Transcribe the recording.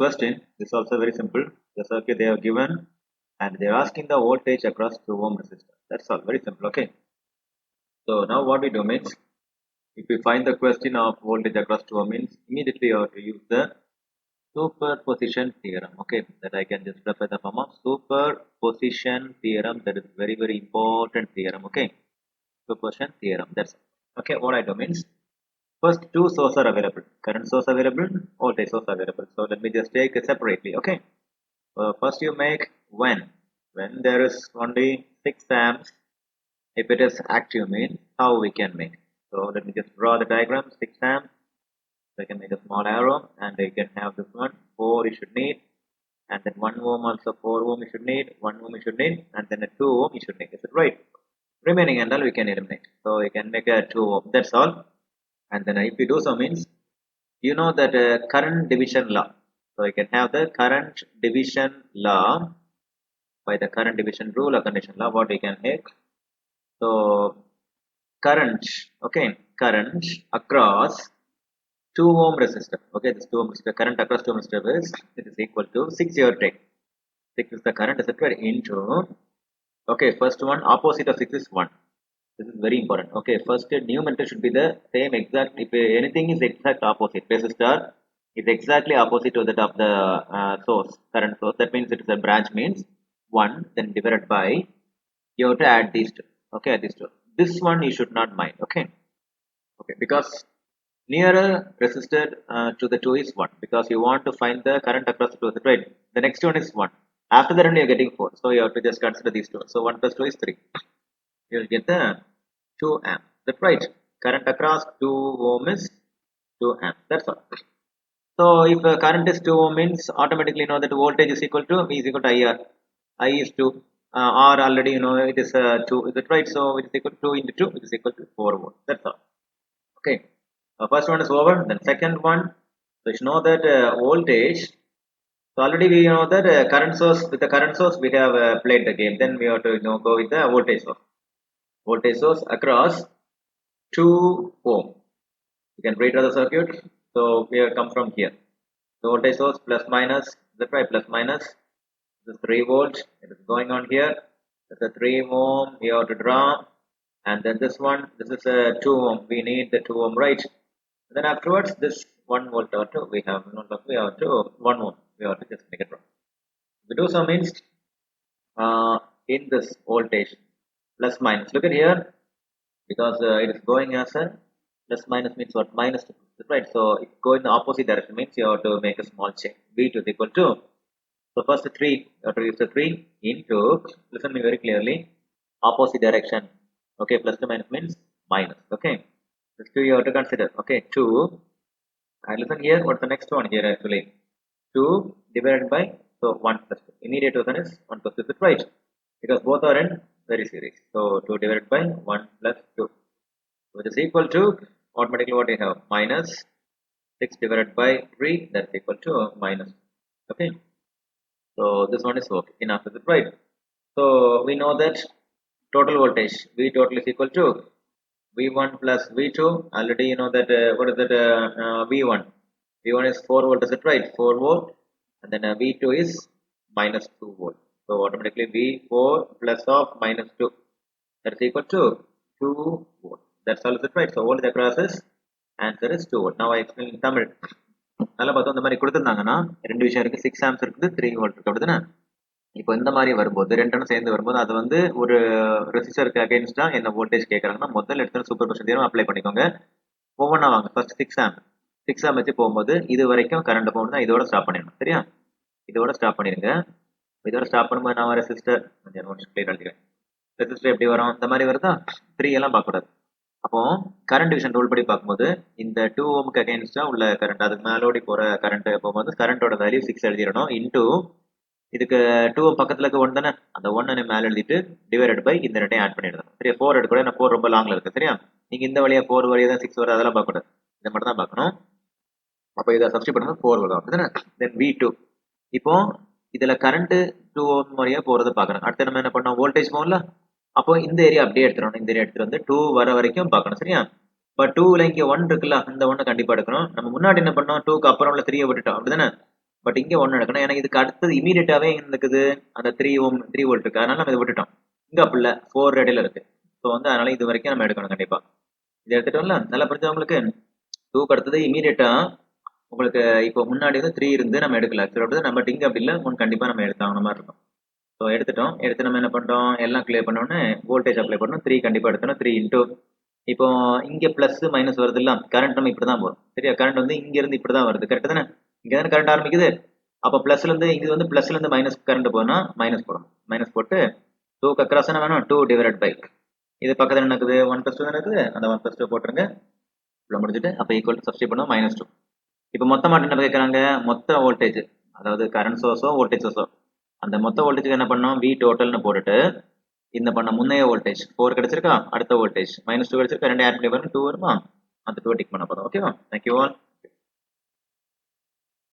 question. This is also very simple. The circuit they have given and they are asking the voltage across 2 ohm resistor. That's all, very simple. Okay. So now what we do means, if we find the question of voltage across 2 ohm means, immediately you have to use the superposition theorem. Okay, that I can just refer the form of superposition theorem. That is very important theorem. Okay, superposition theorem. That's okay. What I do means, first two sources are available, current source available, voltage source available. So let me just take it separately. Okay, first you make when there is only 6 amps. If it is active means how we can make. So let me just draw the diagram. 6 amps. So I can make a small arrow and you can have this one 4 you should need, and then 1 ohm also 4 ohm you should need, 1 ohm you should need, and then a 2 ohm you should need. Is it right? Remaining and all we can eliminate. So you can make a 2 ohm. That's all. And then if you do so means, you know that current division law. So you can have the current division law. By the current division rule or condition law, what we can make. So current, okay, current across 2 ohm resistor. Okay, this 2 ohm resistor, current across 2 ohm resistor is, it is equal to 6 your take. 6 is the current resistor into, okay, first one opposite of 6 is 1. This is very important. Okay, first numerator should be the same exact. If anything is exact opposite, resistor is exactly opposite to that of the source, current source. That means it is a branch means 1, then divided by, you have to add these two. Okay, these two. This one you should not mind. Okay, okay, because nearer resistor to the 2 is 1, because you want to find the current across the 2, right? The next one is 1. After that only you are getting 4. So you have to just consider these two. So 1 plus 2 is 3. You will get the 2 amp. That's right. Current across 2 ohm is 2 amp. That's all. So if current is 2 ohm means automatically you know that voltage is equal to V is equal to IR. I is 2. R already you know it is 2. Is it right? So it is equal to 2 into 2. It is equal to 4 volt. That's all. Okay. First one is over. Then second one. So you know that voltage. So already we know that current source, with the current source we have played the game. Then we have to go with the voltage source. Voltage source across 2 ohm. You can read the circuit. So we have come from here. The voltage source plus minus. That's right, plus minus. This is 3 volt. It is going on here. That's a 3 ohm. We have to draw. And then this one, this is a 2 ohm. We need the 2 ohm, right? And then afterwards, this 1 volt or 2, we have to 1 ohm. We have to just make it wrong. We do so means in this voltage plus minus. Look at here, because it is going as a plus minus means what? Minus 2, right? So if go in the opposite direction means you have to make a small change. V2 is equal to, so first 3, you have to use the 3 into, listen me very clearly, opposite direction. Okay, plus 2 minus means minus. Okay, this 2 you have to consider. Okay, 2, and listen here, what's the next one here actually? 2 divided by, so 1 plus 2. Immediate one is 1 plus 2, is it right? Because both are in very series. So 2 divided by 1 plus 2. So it is equal to, automatically what we have? Minus 6 divided by 3, that's equal to minus. Okay. So this one is okay. Enough, is it right? So we know that total voltage, V total is equal to V1 plus V2. Already you know that, what is that, V1? V1 is 4 volt, is it right? 4 volt. And then V2 is minus 2 volt. So automatically V4 plus of minus 2. That's equal to 2 volt. That's all, is it right? So voltage across is, answer is 2 volt. Now I explain in Tamil. நல்லா பார்த்தோம், இந்த மாதிரி கொடுத்துருந்தாங்கன்னா ரெண்டு விஷயம் இருக்குது, 6 amps இருக்குது, 3 volt இருக்குது, அப்படிதானே? இப்போ இந்த மாதிரி வரும்போது ரெண்டும் சேர்ந்து வரும்போது அது வந்து ஒரு ரெசிஸ்டருக்கு அகைன்ஸ்டா என்ன வோல்டேஜ் கேட்குறாங்கன்னா முதல் இடத்துல சூப்பர்பொசிஷன் தியரம் அப்ளை பண்ணிக்கோங்க. ஒவ்வொன்றா வாங்க. ஃபர்ஸ்ட் 6 amp வச்சு போகும்போது இது வரைக்கும் கரண்ட் போகும்போது தான் இதோட ஸ்டாப் பண்ணிடணும். சரியா? இதோட ஸ்டாப் பண்ணிடுங்க. இதோட ஸ்டாப் பண்ணும்போது நான் ரெசிஸ்டர் கிளியர் அடிக்கிறேன். ரெசிஸ்டர் எப்படி வரும்? இந்த மாதிரி வருதா? 3 எல்லாம் பார்க்கக்கூடாது. அப்போ கரண்ட் டிவிஷன் ரூல் படி பார்க்கும்போது இந்த 2 ஓமுக்கு அகைன்ஸ்டா உள்ள கரண்ட், அதுக்கு மேலோடி போற கரண்ட் போகும்போது கரண்டோட வேல்யூ 6 எழுதிடணும். இன்டூ இதுக்கு 2 பக்கத்துல இருக்க 1 தானே, அந்த 1 மேல எழுதிட்டு டிவைடட் பை இந்த ரெண்டையும் ஆட் பண்ணிடணும். சரியா? 4 எடுக்கூட, ஏன்னா 4 ரொம்ப லாங்ல இருக்கு. சரியா? நீங்க இந்த வழியா 4 வழியா தான் 6 வருது, அதெல்லாம் பார்க்கக்கூடாது. இதை மட்டும் தான் பார்க்கணும். அப்போ இதை சப்ஸ்டிட் பண்ணும்போது 4 வரும், அப்படிதானே? தென் V2. இப்போ இதுல கரண்ட் 2 ஓம் வழியா போறது பார்க்கணும். அடுத்து நம்ம என்ன பண்ணோம்? வோல்டேஜ் போகல. அப்போ இந்த ஏரியா அப்படியே எடுத்துரும். இந்த ஏரியா எடுத்துட்டு வந்து 2 வர வரைக்கும் பார்க்கணும். சரியா? இப்போ 2ல இங்க 1 இருக்குல்ல, அந்த 1 கண்டிப்பா எடுக்கணும். நம்ம முன்னாடி என்ன பண்ணோம்? 2க்கு அப்புறம் உள்ள 3 விட்டுட்டோம், அப்படிதானே? பட் இங்கே ஒன்று எடுக்கணும். எனக்கு இதுக்கு அடுத்தது இமீடியட்டாகவே இருக்குது அந்த 3 வோல்ட் இருக்கு, அதனால நம்ம இதை விட்டுட்டோம். இங்கே அப்படி இல்லை, 4 ரேடியில் இருக்கு. ஸோ வந்து அதனால இது வரைக்கும் நம்ம எடுக்கணும் கண்டிப்பாக. இதை எடுத்துட்டோம்ல, நல்லா புரிஞ்சவங்களுக்கு. 2க்கு அடுத்தது இமீடியட்டா உங்களுக்கு இப்போ முன்னாடி வந்து 3 இருந்து நம்ம எடுக்கல, நம்ம இங்கே அப்படி இல்லை, 1 கண்டிப்பாக நம்ம எடுத்தாங்க மாதிரி இருக்கும். ஸோ எடுத்துட்டோம். எடுத்து நம்ம என்ன பண்ணுறோம், எல்லாம் கிளியர் பண்ணோன்னே வோல்டேஜ் அப்ளை பண்ணோம். 3 கண்டிப்பாக எடுத்தோம். 3 இன்டூ இப்போ இங்கே ப்ளஸ் மைனஸ் வருது இல்லை, கரண்ட் நம்ம இப்படி தான் போகிறோம். சரியா, கரண்ட் வந்து இங்கேருந்து இப்படி தான் வருது, கரெக்டு தானே? இங்கே தானே கரண்ட் ஆரம்பிக்குது. அப்போ ப்ளஸ்லேருந்து இது வந்து ப்ளஸ்லேருந்து மைனஸ் கரண்ட் போனால் மைனஸ் போடும். மைனஸ் போட்டு 2க்கு அக்ராஸ் என்ன வேணும், 2 டிவைட் பை இது பக்கத்தில் என்ன இருக்குது, 1+2 தான் இருக்குது. அந்த 1+2 போட்டுருங்க. இவ்வளோ முடிஞ்சுட்டு அப்போ ஈக்குவல் டு சப்ஸ்டிட் பண்ணோம் -2. இப்போ மொத்தமாக என்ன கேட்குறாங்க, மொத்த வோல்டேஜ், அதாவது கரண்ட் சோர்ஸோ வோல்டேஜ் சோர்ஸோ, அந்த மொத்த வோல்டேஜுக்கு என்ன பண்ணோம், V டோட்டல்னு போட்டுட்டு இந்த பண்ண முன்னைய வோல்டேஜ் 4 கிடைச்சிருக்கா, அடுத்த வோல்டேஜ் -2 கிடைச்சிருக்கா, 2 ஆட் பண்ணி 2 வருமா, அந்த 2 டிக் பண்ண போதும். ஓகேவா? Thank you all.